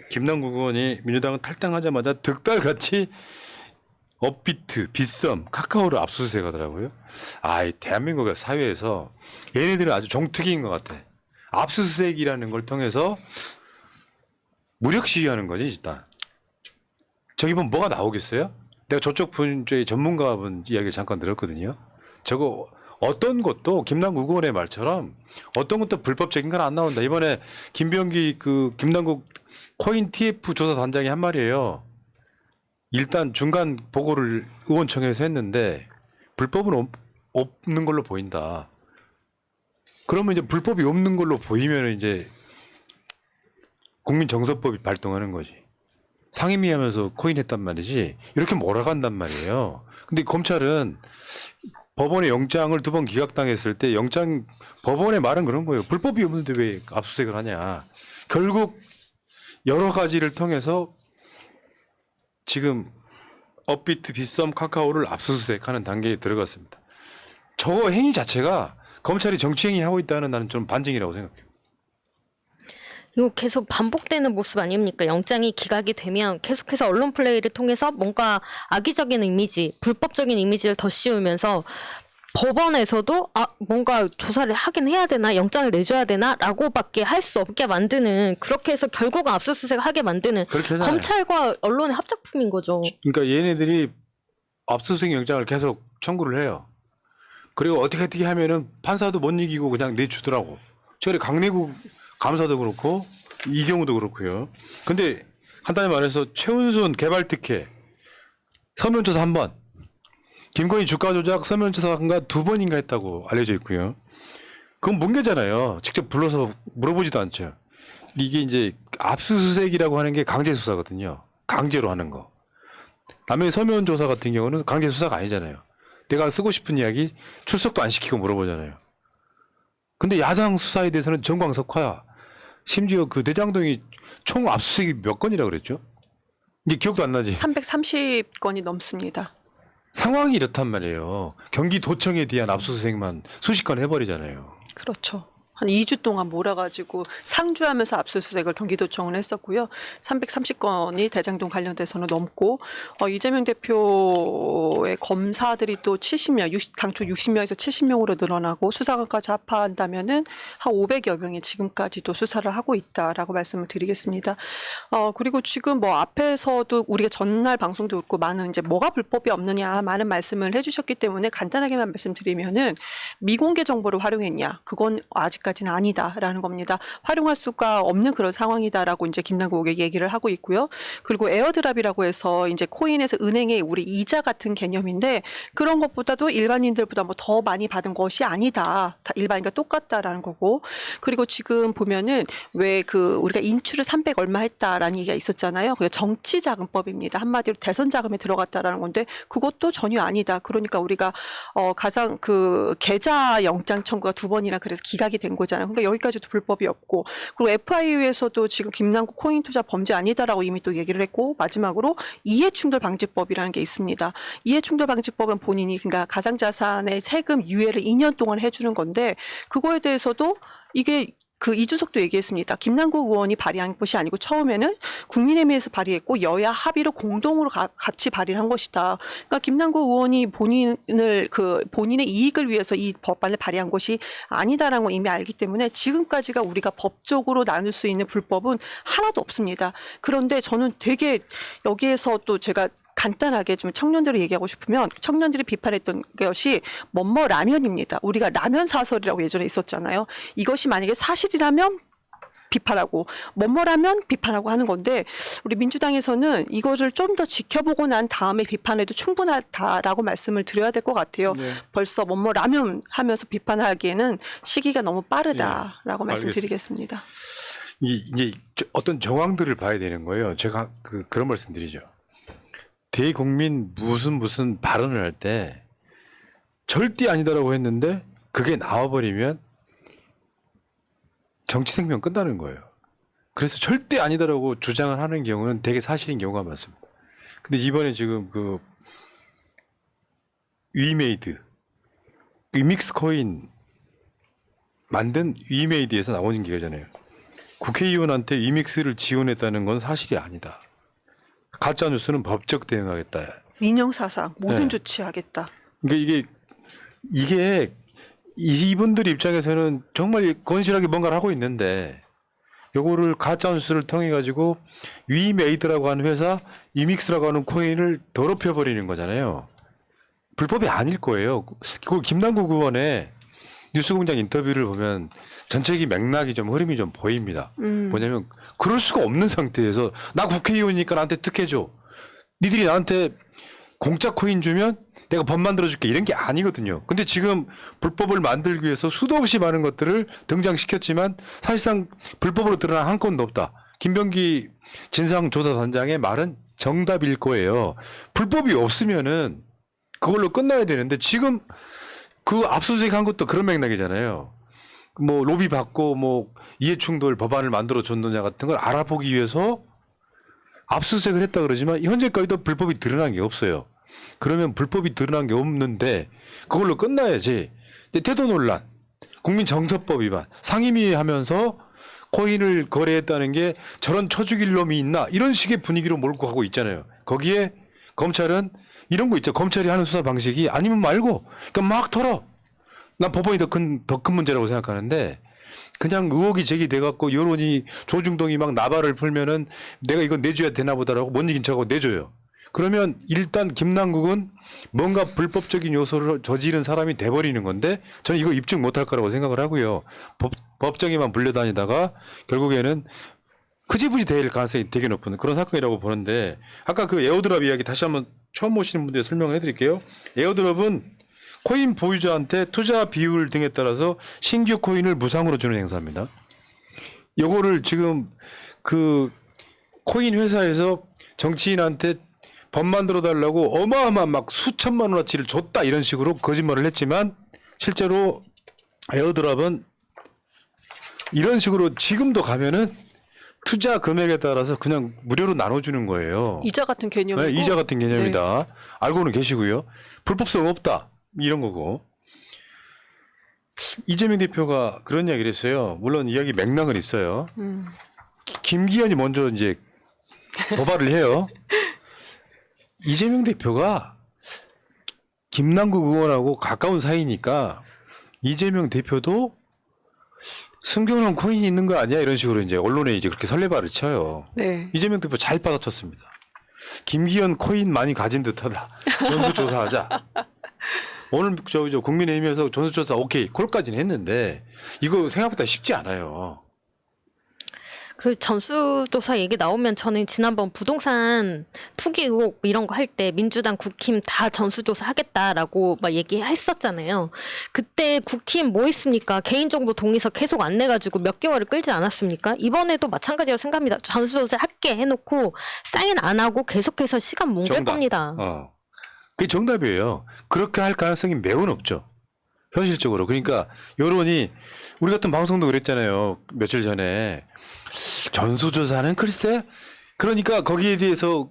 김남국 의원이 민주당은 탈당하자마자 득달같이 업비트, 빗썸, 카카오를 압수수색하더라고요. 이 대한민국 사회에서 얘네들은 아주 정특이인 것 같아. 압수수색이라는 걸 통해서 무력 시위하는 거지 일단. 저기 보면 뭐가 나오겠어요? 내가 저쪽 분의 전문가분 이야기를 잠깐 들었거든요. 저거 어떤 것도 김남국 의원의 말처럼 어떤 것도 불법적인 건 안 나온다. 이번에 김병기 김남국 코인 TF 조사 단장이 한 말이에요. 일단 중간 보고를 의원청에서 했는데 불법은 없는 걸로 보인다. 그러면 이제 불법이 없는 걸로 보이면 이제 국민정서법이 발동하는 거지. 상임위하면서 코인했단 말이지. 이렇게 몰아간단 말이에요. 근데 검찰은 법원의 영장을 2번 기각당했을 때 법원의 말은 그런 거예요. 불법이 없는데 왜 압수수색을 하냐. 결국 여러 가지를 통해서 지금 업비트, 빗썸, 카카오를 압수수색하는 단계에 들어갔습니다. 저 행위 자체가 검찰이 정치행위 하고 있다는 나는 좀 반증이라고 생각해요. 이거 계속 반복되는 모습 아닙니까? 영장이 기각이 되면 계속해서 언론 플레이를 통해서 뭔가 악의적인 이미지, 불법적인 이미지를 더 씌우면서 법원에서도 뭔가 조사를 하긴 해야 되나, 영장을 내줘야 되나 라고밖에 할 수 없게 만드는, 그렇게 해서 결국은 압수수색을 하게 만드는 검찰과 언론의 합작품인 거죠. 그러니까 얘네들이 압수수색 영장을 계속 청구를 해요. 그리고 어떻게 하면은 판사도 못 이기고 그냥 내주더라고. 저래 강내국 감사도 그렇고 이 경우도 그렇고요. 근데 간단히 말해서 최은순 개발특혜 서면조사 1번, 김건희 주가 조작 서면조사가 2번인가 했다고 알려져 있고요. 그건 뭉개잖아요. 직접 불러서 물어보지도 않죠. 이게 이제 압수수색이라고 하는 게 강제 수사거든요. 강제로 하는 거. 남의 서면 조사 같은 경우는 강제 수사가 아니잖아요. 내가 쓰고 싶은 이야기 출석도 안 시키고 물어보잖아요. 근데 야당 수사에 대해서는 정광석화야. 심지어 그 대장동이 총 압수수색이 몇 건이라고 그랬죠? 이게 기억도 안 나지? 330건이 넘습니다. 상황이 이렇단 말이에요. 경기도청에 대한 압수수색만 수십 건 해버리잖아요. 그렇죠. 한 2주 동안 몰아가지고 상주하면서 압수수색을 경기도청은 했었고요. 330건이 대장동 관련돼서는 넘고, 이재명 대표의 검사들이 또 70명, 당초 60명에서 70명으로 늘어나고 수사관까지 합한다면은 한 500여 명이 지금까지도 수사를 하고 있다라고 말씀을 드리겠습니다. 그리고 지금 뭐 앞에서도 우리가 전날 방송도 듣고 많은 이제 뭐가 불법이 없느냐 많은 말씀을 해주셨기 때문에 간단하게만 말씀드리면은 미공개 정보를 활용했냐, 그건 아직까지는 아니다라는 겁니다. 활용할 수가 없는 그런 상황이다라고 이제 김남국이 얘기를 하고 있고요. 그리고 에어드랍이라고 해서 이제 코인에서 은행에 우리 이자 같은 개념인데 그런 것보다도 일반인들보다 뭐 더 많이 받은 것이 아니다. 다 일반인과 똑같다라는 거고. 그리고 지금 보면은 왜 우리가 인출을 300 얼마 했다라는 얘기가 있었잖아요. 그게 정치자금법입니다. 한마디로 대선 자금에 들어갔다라는 건데 그것도 전혀 아니다. 그러니까 우리가 가장 계좌 영장 청구가 2번이나 그래서 기각이 된 거잖아요. 그러니까 여기까지도 불법이 없고, 그리고 FIU에서도 지금 김남국 코인 투자 범죄 아니다라고 이미 또 얘기를 했고, 마지막으로 이해충돌 방지법이라는 게 있습니다. 이해충돌 방지법은 본인이 그러니까 가상자산의 세금 유예를 2년 동안 해주는 건데 그거에 대해서도 이게 이준석도 얘기했습니다. 김남국 의원이 발의한 것이 아니고 처음에는 국민의힘에서 발의했고 여야 합의로 공동으로 같이 발의를 한 것이다. 그러니까 김남국 의원이 본인의 이익을 위해서 이 법안을 발의한 것이 아니다라는 걸 이미 알기 때문에 지금까지가 우리가 법적으로 나눌 수 있는 불법은 하나도 없습니다. 그런데 저는 되게 여기에서 또 제가 간단하게 좀 청년들을 얘기하고 싶으면 청년들이 비판했던 것이 뭐뭐 라면입니다. 우리가 라면 사설이라고 예전에 있었잖아요. 이것이 만약에 사실이라면 비판하고 뭐뭐라면 비판하고 하는 건데 우리 민주당에서는 이거를 좀 더 지켜보고 난 다음에 비판해도 충분하다라고 말씀을 드려야 될 것 같아요. 네. 벌써 뭐뭐라면 하면서 비판하기에는 시기가 너무 빠르다라고 말씀드리겠습니다. 이제 어떤 정황들을 봐야 되는 거예요. 제가 그런 말씀드리죠. 대국민 무슨 발언을 할 때 절대 아니다라고 했는데 그게 나와버리면 정치 생명 끝나는 거예요. 그래서 절대 아니다라고 주장을 하는 경우는 되게 사실인 경우가 많습니다. 근데 이번에 지금 위믹스 코인 만든 위메이드에서 나오는 기회잖아요. 국회의원한테 이믹스를 지원했다는 건 사실이 아니다. 가짜 뉴스는 법적 대응하겠다. 민영사상 모든 네. 조치하겠다. 그러니까 이게 이분들 입장에서는 정말 건실하게 뭔가를 하고 있는데 요거를 가짜 뉴스를 통해 가지고 위메이드라고 하는 회사 이믹스라고 하는 코인을 더럽혀 버리는 거잖아요. 불법이 아닐 거예요. 그걸 김남국 의원의 뉴스공장 인터뷰를 보면 전체적인 맥락이 좀 흐름이 좀 보입니다. 뭐냐면 그럴 수가 없는 상태에서 나 국회의원이니까 나한테 특혜줘. 니들이 나한테 공짜 코인 주면 내가 법 만들어줄게 이런 게 아니거든요. 근데 지금 불법을 만들기 위해서 수도 없이 많은 것들을 등장시켰지만 사실상 불법으로 드러난 한 건도 없다. 김병기 진상조사단장의 말은 정답일 거예요. 불법이 없으면은 그걸로 끝나야 되는데 지금 그 압수수색 한 것도 그런 맥락이잖아요. 뭐 로비 받고 뭐 이해충돌 법안을 만들어 줬느냐 같은 걸 알아보기 위해서 압수수색을 했다 그러지만 현재까지도 불법이 드러난 게 없어요. 그러면 불법이 드러난 게 없는데 그걸로 끝나야지. 근데 태도 논란, 국민정서법 위반, 상임위 하면서 코인을 거래했다는 게 저런 쳐죽일 놈이 있나 이런 식의 분위기로 몰고 가고 있잖아요. 거기에 검찰은 이런 거 있죠. 검찰이 하는 수사 방식이 아니면 말고 그러니까 막 털어. 난 법원이 더 큰 문제라고 생각하는데 그냥 의혹이 제기돼 갖고 여론이 조중동이 막 나발을 풀면은 내가 이거 내줘야 되나 보다라고 못 이긴 척하고 내줘요. 그러면 일단 김남국은 뭔가 불법적인 요소를 저지른 사람이 돼버리는 건데 저는 이거 입증 못할 거라고 생각을 하고요. 법정에만 불려다니다가 결국에는 흐지부지 될 가능성이 되게 높은 그런 사건이라고 보는데 아까 그 에어드랍 이야기 다시 한번 처음 오시는 분들 설명을 해드릴게요. 에어드랍은 코인 보유자한테 투자 비율 등에 따라서 신규 코인을 무상으로 주는 행사입니다. 요거를 지금 그 코인 회사에서 정치인한테 법 만들어 달라고 어마어마한 막 수천만 원어치를 줬다 이런 식으로 거짓말을 했지만 실제로 에어드랍은 이런 식으로 지금도 가면은 투자 금액에 따라서 그냥 무료로 나눠주는 거예요. 이자 같은 개념이고. 네, 이자 같은 개념이다. 알고는 계시고요. 불법성 없다. 이런 거고. 이재명 대표가 그런 이야기를 했어요. 물론 이야기 맥락은 있어요. 김기현이 먼저 이제 도발을 해요. 이재명 대표가 김남국 의원하고 가까운 사이니까 이재명 대표도 숨겨놓은 코인이 있는 거 아니야? 이런 식으로 이제 언론에 이제 그렇게 설레발을 쳐요. 네. 이재명 대표 잘 받아쳤습니다. 김기현 코인 많이 가진 듯하다. 전수조사하자. 오늘 저 국민의힘에서 전수조사 오케이 콜까지는 했는데 이거 생각보다 쉽지 않아요. 그 전수조사 얘기 나오면 저는 지난번 부동산 투기 의혹 이런 거 할 때 민주당 국힘 다 전수조사 하겠다라고 막 얘기했었잖아요. 그때 국힘 뭐 했습니까? 개인정보 동의서 계속 안 내가지고 몇 개월을 끌지 않았습니까? 이번에도 마찬가지라고 생각합니다. 전수조사 할게 해놓고 사인 안 하고 계속해서 시간 뭉갤 정답. 겁니다. 그게 정답이에요. 그렇게 할 가능성이 매우 높죠. 현실적으로. 그러니까 여론이 우리 같은 방송도 그랬잖아요. 며칠 전에. 전수조사는 글쎄 그러니까 거기에 대해서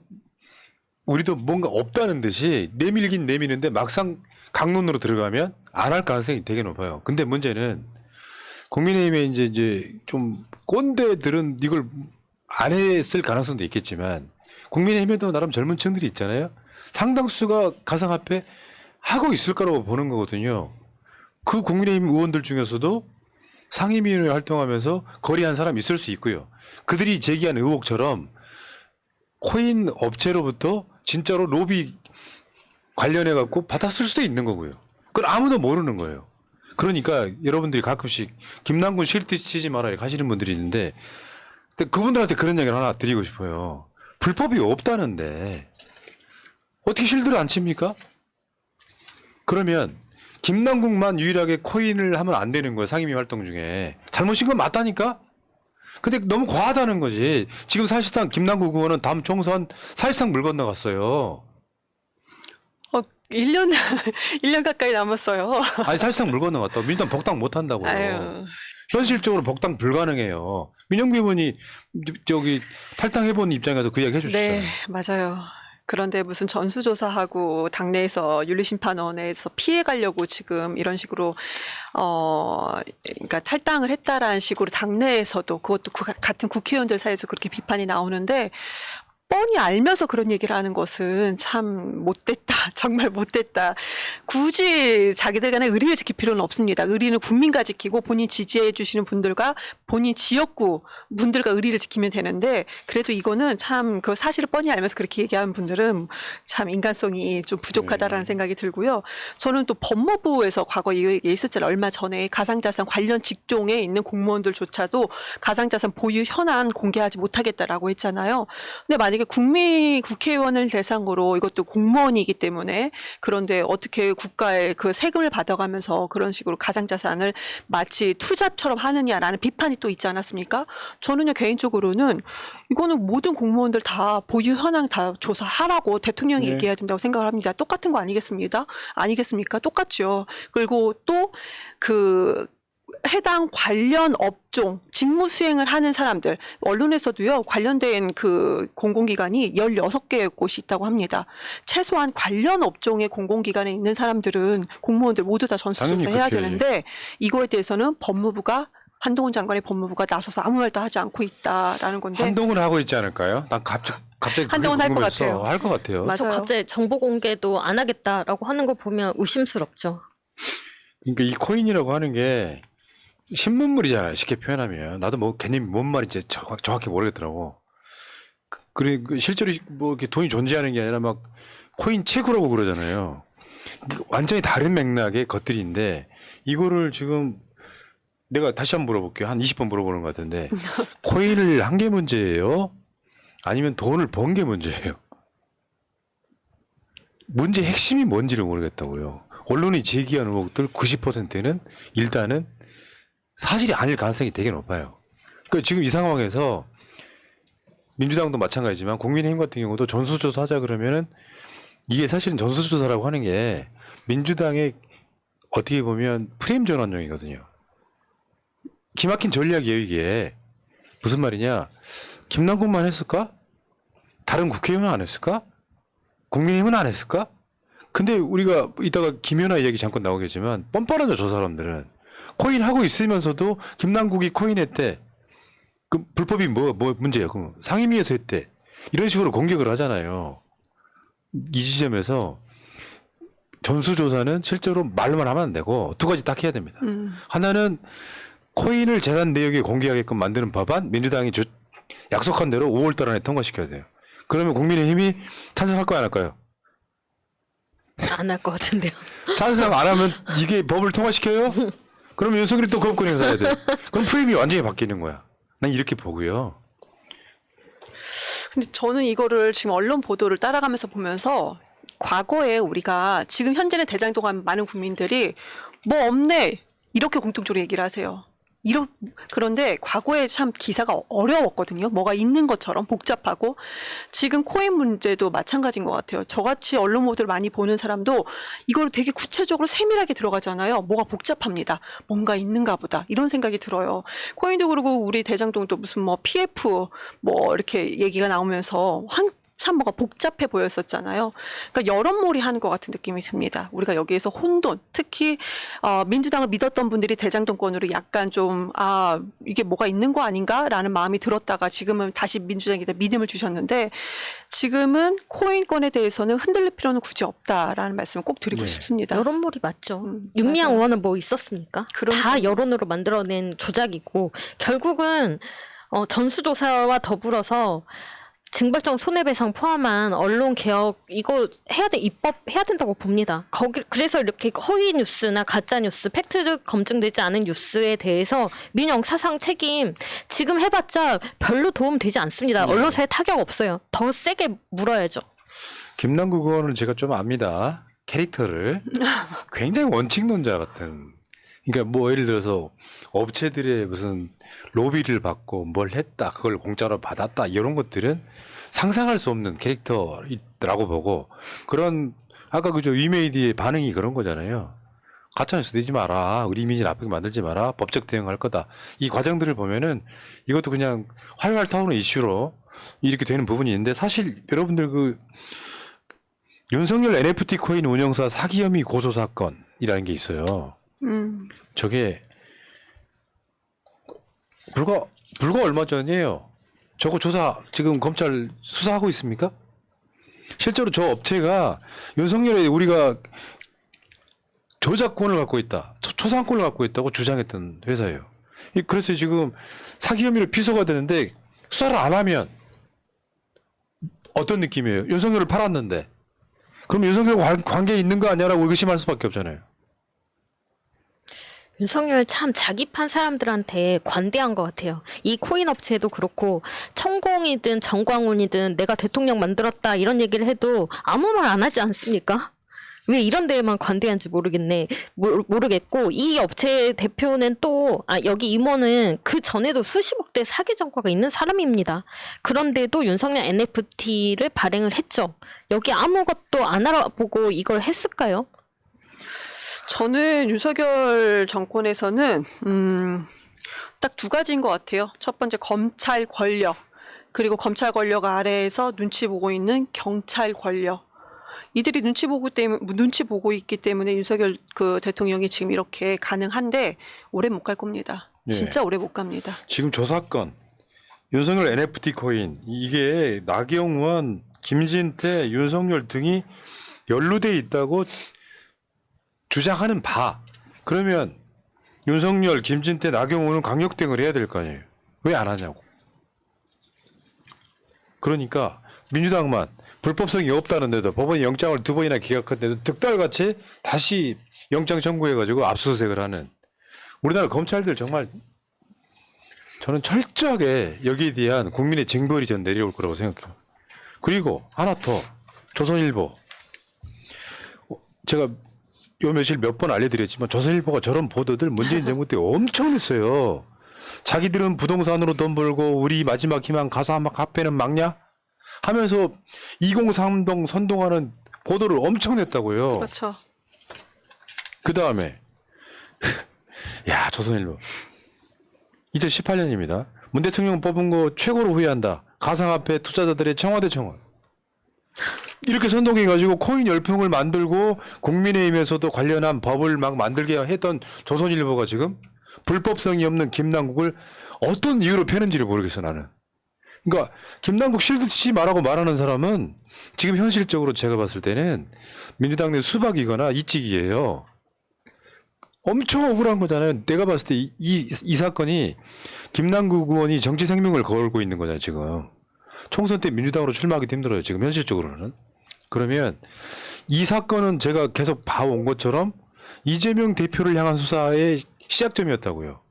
우리도 뭔가 없다는 듯이 내밀긴 내미는데 막상 강론으로 들어가면 안 할 가능성이 되게 높아요. 근데 문제는 국민의힘에 이제 좀 꼰대들은 이걸 안 했을 가능성도 있겠지만 국민의힘에도 나름 젊은 층들이 있잖아요. 상당수가 가상화폐 하고 있을 거라고 보는 거거든요. 그 국민의힘 의원들 중에서도 상임위원회 활동하면서 거래한 사람이 있을 수 있고요. 그들이 제기한 의혹처럼 코인 업체로부터 진짜로 로비 관련해 갖고 받았을 수도 있는 거고요. 그걸 아무도 모르는 거예요. 그러니까 여러분들이 가끔씩 김남국 실드 치지 마라 이렇게 하시는 분들이 있는데 근데 그분들한테 그런 얘기를 하나 드리고 싶어요. 불법이 없다는데 어떻게 실드를 안 칩니까? 그러면 김남국만 유일하게 코인을 하면 안 되는 거예요. 상임위 활동 중에. 잘못인 건 맞다니까? 근데 너무 과하다는 거지. 지금 사실상 김남국 의원은 다음 총선 사실상 물 건너갔어요. 1년, 1년 가까이 남았어요. 아니 사실상 물 건너갔다고. 민주당 복당 못 한다고요. 아유. 현실적으로 복당 불가능해요. 민영비 의원이 저기 탈당해본 입장에서 그 이야기 해주시죠. 네, 맞아요. 그런데 무슨 전수조사하고 당내에서 윤리심판원에서 피해가려고 지금 이런 식으로 그러니까 탈당을 했다라는 식으로 당내에서도 그것도 같은 국회의원들 사이에서 그렇게 비판이 나오는데 뻔히 알면서 그런 얘기를 하는 것은 참 못됐다. 정말 못됐다. 굳이 자기들 간에 의리를 지킬 필요는 없습니다. 의리는 국민과 지키고 본인 지지해 주시는 분들과 본인 지역구 분들과 의리를 지키면 되는데 그래도 이거는 참 그 사실을 뻔히 알면서 그렇게 얘기하는 분들은 참 인간성이 좀 부족하다라는 생각이 들고요. 저는 또 법무부에서 과거 이 얘기 있었잖아요. 얼마 전에 가상자산 관련 직종에 있는 공무원들조차도 가상자산 보유 현황 공개하지 못하겠다라고 했잖아요. 근데 만약에 국회의원을 대상으로 이것도 공무원이기 때문에 그런데 어떻게 국가의 그 세금을 받아가면서 그런 식으로 가상자산을 마치 투잡처럼 하느냐라는 비판이 또 있지 않았습니까? 저는요 개인적으로는 이거는 모든 공무원들 다 보유 현황 다 조사하라고 대통령이 네. 얘기해야 된다고 생각을 합니다. 똑같은 거 아니겠습니까? 아니겠습니까? 똑같죠. 그리고 또 그 해당 관련 업종 직무 수행을 하는 사람들 언론에서도요 관련된 그 공공기관이 16개 곳이 있다고 합니다. 최소한 관련 업종의 공공기관에 있는 사람들은 공무원들 모두 다 전수조사해야 당연히 그렇게 되는데 이거에 대해서는 법무부가 한동훈 장관의 법무부가 나서서 아무 말도 하지 않고 있다라는 건데 한동훈 하고 있지 않을까요? 난 갑자기 한동훈 할것 같아요. 할 것 같아요. 맞아요. 저 갑자기 정보 공개도 안 하겠다라고 하는 거 보면 의심스럽죠. 그러니까 이 코인이라고 하는 게 신문물이잖아요. 쉽게 표현하면 나도 뭐 개념이 뭔 말인지 정확히 모르겠더라고. 그리고 실제로 뭐 이렇게 돈이 존재하는 게 아니라 막 코인 채굴하고 그러잖아요. 완전히 다른 맥락의 것들인데 이거를 지금 내가 다시 한번 물어볼게요. 한 20번 물어보는 것 같은데 코인을 한 게 문제예요? 아니면 돈을 번 게 문제예요? 문제 핵심이 뭔지를 모르겠다고요. 언론이 제기한 의혹들 90%는 일단은 사실이 아닐 가능성이 되게 높아요. 그러니까 지금 이 상황에서 민주당도 마찬가지지만 국민의힘 같은 경우도 전수조사 하자 그러면은 이게 사실은 전수조사라고 하는 게 민주당의 어떻게 보면 프레임 전환용이거든요. 기막힌 전략이에요, 이게. 무슨 말이냐. 김남국만 했을까? 다른 국회의원은 안 했을까? 국민의힘은 안 했을까? 근데 우리가 이따가 김연아 이야기 잠깐 나오겠지만 뻔뻔하죠, 저 사람들은. 코인 하고 있으면서도 김남국이 코인 했대. 그 불법이 뭐 문제예요? 그럼 상임위에서 했대. 이런 식으로 공격을 하잖아요. 이 지점에서 전수조사는 실제로 말로만 하면 안 되고 두 가지 딱 해야 됩니다. 하나는 코인을 재산 내역에 공개하게끔 만드는 법안 민주당이 약속한 대로 5월 안에 통과시켜야 돼요. 그러면 국민의힘이 찬성할 거야 안 할까요? 안 할 것 같은데요. 찬성 안 하면 이게 법을 통과시켜요? 그러면 윤석열이 또 거부권 행사해야 돼. 그럼 프레임이 완전히 바뀌는 거야. 난 이렇게 보고요. 근데 저는 이거를 지금 언론 보도를 따라가면서 보면서 과거에 우리가 지금 현재는 대장동 간 많은 국민들이 뭐 없네 이렇게 공통적으로 얘기를 하세요. 그런데 과거에 참 기사가 어려웠거든요. 뭐가 있는 것처럼 복잡하고 지금 코인 문제도 마찬가지인 것 같아요. 저같이 언론 보도를 많이 보는 사람도 이걸 되게 구체적으로 세밀하게 들어가잖아요. 뭐가 복잡합니다. 뭔가 있는가 보다 이런 생각이 들어요. 코인도 그러고 우리 대장동도 무슨 뭐 PF 뭐 이렇게 얘기가 나오면서 참 뭐가 복잡해 보였었잖아요. 그러니까 여론몰이 하는 것 같은 느낌이 듭니다. 우리가 여기에서 혼돈, 특히 민주당을 믿었던 분들이 대장동권으로 약간 좀 이게 뭐가 있는 거 아닌가라는 마음이 들었다가 지금은 다시 민주당에다 믿음을 주셨는데 지금은 코인권에 대해서는 흔들릴 필요는 굳이 없다라는 말씀을 꼭 드리고 네. 싶습니다. 여론몰이 맞죠. 윤미향 맞아요. 의원은 뭐 있었습니까? 그러니까요. 다 여론으로 만들어낸 조작이고 결국은 전수조사와 더불어서 징벌적 손해배상 포함한 언론 개혁 이거 입법해야 된다고 봅니다. 그래서 이렇게 허위 뉴스나 가짜 뉴스, 팩트 검증되지 않은 뉴스에 대해서 민영 사상 책임 지금 해봤자 별로 도움 되지 않습니다. 언론사에 타격 없어요. 더 세게 물어야죠. 김남국 의원은 제가 좀 압니다. 캐릭터를. 굉장히 원칙론자 같은. 그러니까 뭐 예를 들어서 업체들의 무슨 로비를 받고 뭘 했다, 그걸 공짜로 받았다 이런 것들은 상상할 수 없는 캐릭터라고 보고 그런 아까 그저 위메이드의 반응이 그런 거잖아요. 가짜뉴스 내지 마라, 우리 이미지 나쁘게 만들지 마라, 법적 대응할 거다. 이 과정들을 보면은 이것도 그냥 활활 타오르는 이슈로 이렇게 되는 부분이 있는데 사실 여러분들 윤석열 NFT 코인 운영사 사기 혐의 고소 사건이라는 게 있어요. 저게 불과 얼마 전이에요. 저거 조사 지금 검찰 수사하고 있습니까? 실제로 저 업체가 윤석열의 우리가 저작권을 갖고 있다, 초상권을 갖고 있다고 주장했던 회사예요. 그래서 지금 사기 혐의로 피소가 되는데 수사를 안 하면 어떤 느낌이에요? 윤석열을 팔았는데 그럼 윤석열 관계 있는 거 아니야라고 의심할 수밖에 없잖아요. 윤석열 참 자기 판 사람들한테 관대한 것 같아요. 이 코인 업체도 그렇고 천공이든 정광훈이든 내가 대통령 만들었다 이런 얘기를 해도 아무 말 안 하지 않습니까? 왜 이런 데에만 관대한지 모르겠고 이 업체 대표는 또 여기 임원은 그 전에도 수십억대 사기 전과가 있는 사람입니다. 그런데도 윤석열 NFT를 발행을 했죠. 여기 아무것도 안 알아보고 이걸 했을까요? 저는 윤석열 정권에서는 딱 두 가지인 것 같아요. 첫 번째 검찰 권력, 그리고 검찰 권력 아래에서 눈치 보고 있는 경찰 권력. 이들이 눈치 보고 있기 때문에 윤석열 그 대통령이 지금 이렇게 가능한데 오래 못 갈 겁니다. 진짜 오래 못 갑니다. 지금 저 사건 윤석열 NFT 코인 이게 나경원, 김진태, 윤석열 등이 연루돼 있다고 주장하는 바. 그러면 윤석열, 김진태, 나경원은 강력 대응을 해야 될 거 아니에요. 왜 안 하냐고. 그러니까 민주당만 불법성이 없다는데도 법원이 영장을 2번이나 기각했는데도 득달같이 다시 영장 청구해가지고 압수수색을 하는 우리나라 검찰들 정말 저는 철저하게 여기에 대한 국민의 징벌이 전 내려올 거라고 생각해요. 그리고 하나 더 조선일보 제가 요 며칠 몇 번 알려드렸지만 조선일보가 저런 보도들 문재인 정부 때 엄청 냈어요. 자기들은 부동산으로 돈 벌고 우리 마지막 희망 가사막 카페는 막냐? 하면서 2030 선동하는 보도를 엄청 냈다고요. 그렇죠. 그 다음에 야 조선일보 2018년입니다. 문 대통령 뽑은 거 최고로 후회한다. 가상화폐 투자자들의 청와대 청원. 이렇게 선동해가지고 코인 열풍을 만들고 국민의힘에서도 관련한 법을 막 만들게 했던 조선일보가 지금 불법성이 없는 김남국을 어떤 이유로 패는지를 모르겠어 나는. 그러니까 김남국 실드치 말하고 말하는 사람은 지금 현실적으로 제가 봤을 때는 민주당 내 수박이거나 이찍이에요. 엄청 억울한 거잖아요. 내가 봤을 때 이 사건이 김남국 의원이 정치 생명을 걸고 있는 거잖아요. 지금 총선 때 민주당으로 출마하기도 힘들어요. 지금 현실적으로는. 그러면 이 사건은 제가 계속 봐온 것처럼 이재명 대표를 향한 수사의 시작점이었다고요.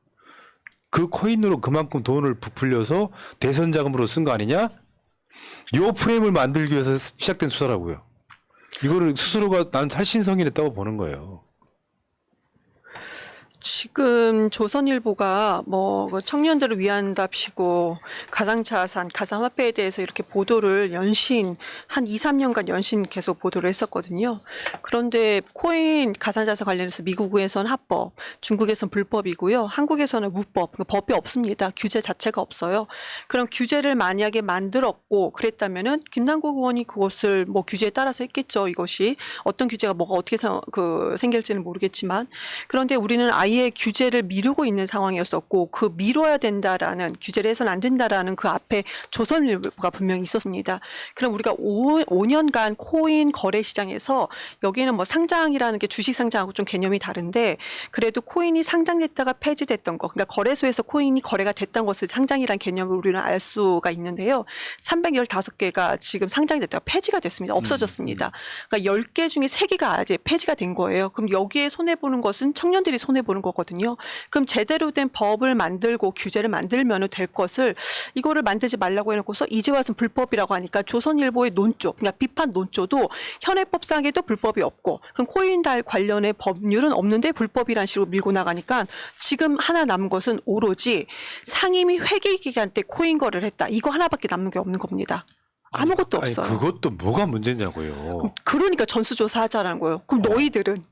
그 코인으로 그만큼 돈을 부풀려서 대선 자금으로 쓴 거 아니냐? 요 프레임을 만들기 위해서 시작된 수사라고요. 이거를 스스로가 나는 살신성인했다고 보는 거예요. 지금 조선일보가 뭐 청년들을 위한답시고 가상자산, 가상화폐에 대해서 이렇게 보도를 연신 한 2, 3년간 연신 계속 보도를 했었거든요. 그런데 코인 가상자산 관련해서 미국에서는 합법, 중국에서는 불법이고요. 한국에서는 무법, 그러니까 법이 없습니다. 규제 자체가 없어요. 그럼 규제를 만약에 만들었고 그랬다면은 김남국 의원이 그것을 뭐 규제에 따라서 했겠죠. 이것이 어떤 규제가 뭐가 어떻게 생길지는 모르겠지만 그런데 우리는 아예 규제를 미루고 있는 상황이었었고 그 미뤄야 된다라는 규제를 해서는 안 된다라는 그 앞에 조선일보가 분명히 있었습니다. 그럼 우리가 5년간 코인 거래 시장에서 여기는 뭐 상장이라는 게 주식 상장하고 좀 개념이 다른데 그래도 코인이 상장됐다가 폐지됐던 거 그러니까 거래소에서 코인이 거래가 됐던 것을 상장이라는 개념을 우리는 알 수가 있는데요. 315개가 지금 상장이 됐다가 폐지가 됐습니다. 없어졌습니다. 그러니까 10개 중에 3개가 이제 폐지가 된 거예요. 그럼 여기에 손해보는 것은 청년들이 손해보는 거거든요. 그럼 제대로 된 법을 만들고 규제를 만들면 될 것을 이거를 만들지 말라고 해놓고서 이제 와서 불법이라고 하니까 조선일보의 논조, 그러니까 비판 논조도 현행법상에도 불법이 없고 그럼 코인 달 관련의 법률은 없는데 불법이라는 식으로 밀고 나가니까 지금 하나 남은 것은 오로지 상임위 회계 기간 때 코인 거래를 했다. 이거 하나밖에 남는 게 없는 겁니다. 아무것도 아니, 없어요. 그것도 뭐가 문제냐고요. 그러니까 전수조사 하자라는 거예요. 그럼 너희들은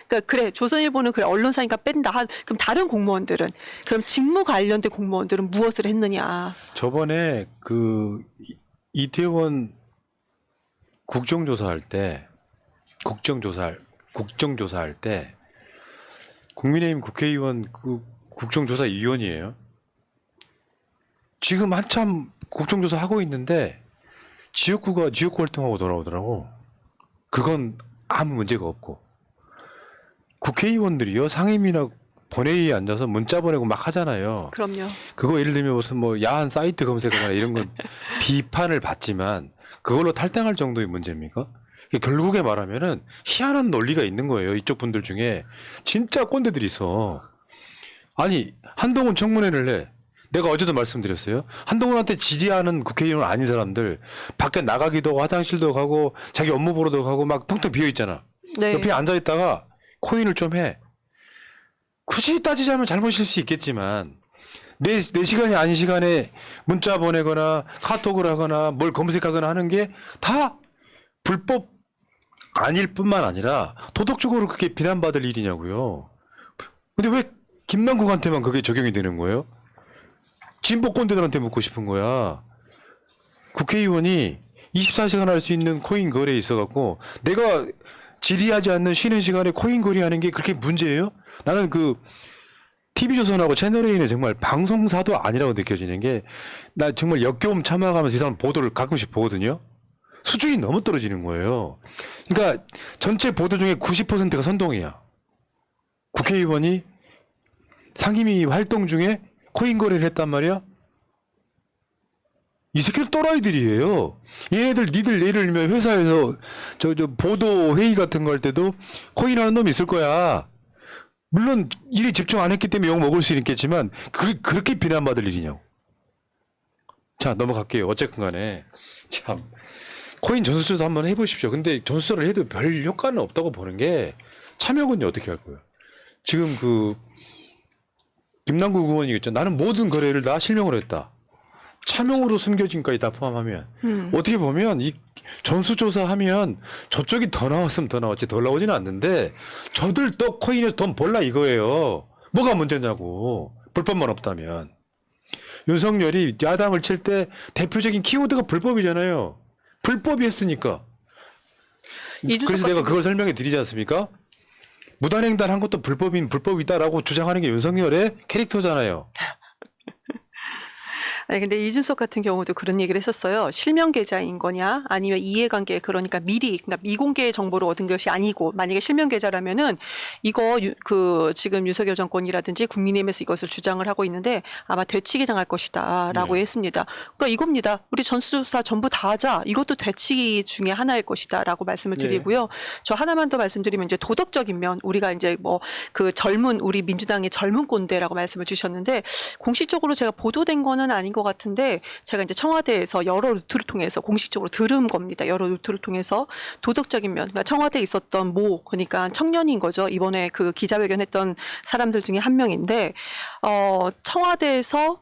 그러니까 그래 조선일보는 그래 언론사니까 뺀다. 그럼 다른 공무원들은 그럼 직무 관련된 공무원들은 무엇을 했느냐? 저번에 그 이태원 국정조사할 때 국민의힘 국회의원 그 국정조사위원이에요. 지금 한참 국정조사 하고 있는데 지역구 활동하고 돌아오더라고. 그건 아무 문제가 없고 국회의원들이요 상임위나 본회의에 앉아서 문자 보내고 막 하잖아요. 그럼요. 그거 예를 들면 무슨 뭐 야한 사이트 검색하거나 이런 건 비판을 받지만 그걸로 탈당할 정도의 문제입니까? 결국에 말하면은 희한한 논리가 있는 거예요. 이쪽 분들 중에 진짜 꼰대들이 있어. 아니 한동훈 청문회를 해. 내가 어제도 말씀드렸어요. 한동훈한테 지지하는 국회의원 아닌 사람들 밖에 나가기도 하고 화장실도 가고 자기 업무 보러도 가고 막 텅텅 비어 있잖아. 네. 옆에 앉아 있다가 코인을 좀 해. 굳이 따지자면 잘못일 수 있겠지만 내 시간이 아닌 시간에 문자 보내거나 카톡을 하거나 뭘 검색하거나 하는 게 다 불법 아닐 뿐만 아니라 도덕적으로 그렇게 비난받을 일이냐고요. 근데 왜 김남국한테만 그게 적용이 되는 거예요? 진보꼰대들한테 묻고 싶은 거야. 국회의원이 24시간 할 수 있는 코인 거래에 있어갖고 내가 질의하지 않는 쉬는 시간에 코인 거래하는 게 그렇게 문제예요? 나는 그 TV조선하고 채널A는 정말 방송사도 아니라고 느껴지는 게 나 정말 역겨움 참아가면서 이 사람 보도를 가끔씩 보거든요. 수준이 너무 떨어지는 거예요. 그러니까 전체 보도 중에 90%가 선동이야. 국회의원이 상임위 활동 중에 코인 거래를 했단 말이야? 이 새끼들 또라이들이에요. 얘네들 니들 예를 들면 회사에서 저 보도 회의 같은 거 할 때도 코인 하는 놈 있을 거야. 물론 일에 집중 안 했기 때문에 욕 먹을 수 있겠지만 그렇게 비난받을 일이냐고. 자 넘어갈게요. 어쨌든 간에 참 코인 전수조사 한번 해보십시오. 근데 전수조사를 해도 별 효과는 없다고 보는 게 참여군이 어떻게 할 거예요? 지금 그 김남국 의원이 있죠. 나는 모든 거래를 다 실명으로 했다. 차명으로 숨겨진까지 다 포함하면 어떻게 보면 이 전수조사하면 저쪽이 더 나왔으면 더 나왔지 덜 나오지는 않는데 저들 또 코인에서 돈 벌라 이거예요. 뭐가 문제냐고. 불법만 없다면. 윤석열이 야당을 칠 때 대표적인 키워드가 불법이잖아요. 불법이 했으니까. 그래서 내가 그걸 설명해 드리지 않습니까? 무단횡단 한 것도 불법이다라고 주장하는 게 윤석열의 캐릭터잖아요. 아니 근데 이준석 같은 경우도 그런 얘기를 했었어요. 실명 계좌인 거냐 아니면 이해관계 그러니까 그러니까 미공개 정보를 얻은 것이 아니고 만약에 실명 계좌라면은 이거 그 지금 윤석열 정권이라든지 국민의힘에서 이것을 주장을 하고 있는데 아마 되치기 당할 것이다라고 했습니다. 그러니까 이겁니다. 우리 전수조사 전부 다 하자. 이것도 되치기 중에 하나일 것이다라고 말씀을 드리고요. 저 하나만 더 말씀드리면 이제 도덕적인 면 우리가 이제 뭐 그 젊은 우리 민주당의 젊은 꼰대라고 말씀을 주셨는데 공식적으로 제가 보도된 거는 아닌 것 같은데 제가 이제 청와대에서 여러 루트를 통해서 공식적으로 들은 겁니다. 여러 루트를 통해서 도덕적인 면, 그러니까 청와대에 있었던 그러니까 청년인 거죠. 이번에 그 기자회견했던 사람들 중에 한 명인데 청와대에서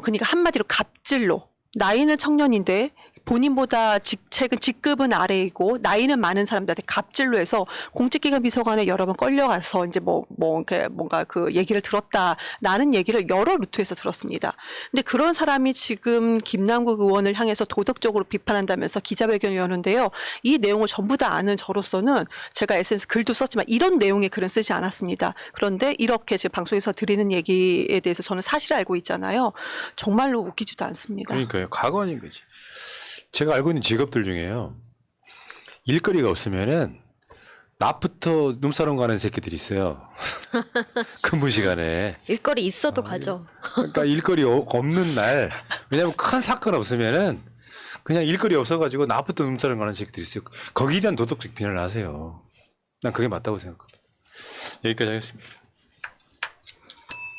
그러니까 한마디로 갑질로 나이는 청년인데 본인보다 직급은 아래이고 나이는 많은 사람들한테 갑질로 해서 공직기관 비서관에 여러 번 끌려가서 이제 뭔가 그 얘기를 들었다라는 얘기를 여러 루트에서 들었습니다. 근데 그런 사람이 지금 김남국 의원을 향해서 도덕적으로 비판한다면서 기자회견을 여는데요. 이 내용을 전부 다 아는 저로서는 제가 SNS 글도 썼지만 이런 내용의 글은 쓰지 않았습니다. 그런데 이렇게 지금 방송에서 드리는 얘기에 대해서 저는 사실을 알고 있잖아요. 정말로 웃기지도 않습니다. 그러니까요. 과거인 거지. 제가 알고 있는 직업들 중에요. 일거리가 없으면은 낮부터 눈사람 가는 새끼들이 있어요. 근무 시간에. 일거리 있어도 가죠. 그러니까 일거리 없는 날. 왜냐하면 큰 사건 없으면은 그냥 일거리 없어가지고 낮부터 눈사람 가는 새끼들이 있어요. 거기에 대한 도덕적 비난을 하세요. 난 그게 맞다고 생각합니다. 여기까지 하겠습니다.